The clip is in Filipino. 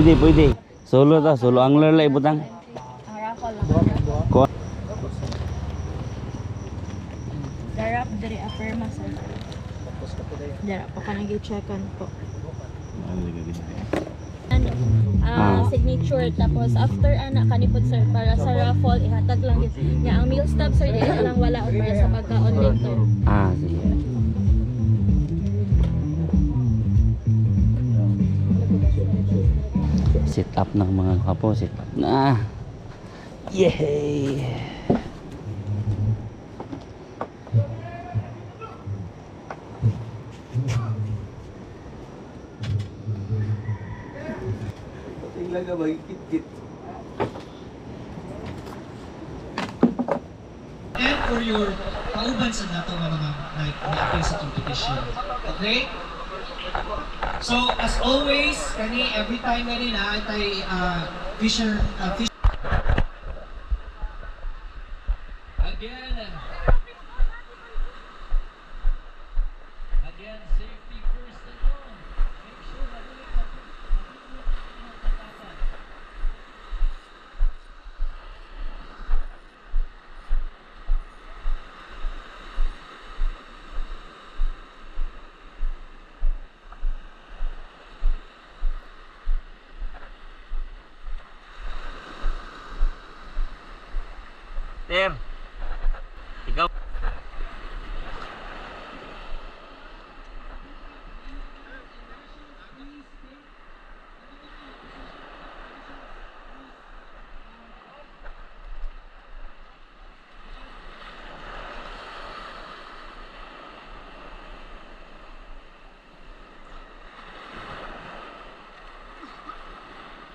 Pwede, pwede. Solo ta, solo angler lang ibutang. Ang raffle lang. Ko. Darap diri afirma sir. Darap pa ka nag-checkan po. Signature tapos after anak kanipod sir para sa raffle ihatag lang yun. Nga ang meal stub sir dili lang wala o para sa pagkaon later. Sige. Sit up ng mga kapo, sit up na. Yay! Tingnan ka ba, kit-kit. And for your kauban sa nato nga mga nag-apply sa competition. Okay? So, as always, kani every time na rin tay fisher Again, safety first and all. Make sure na Ter.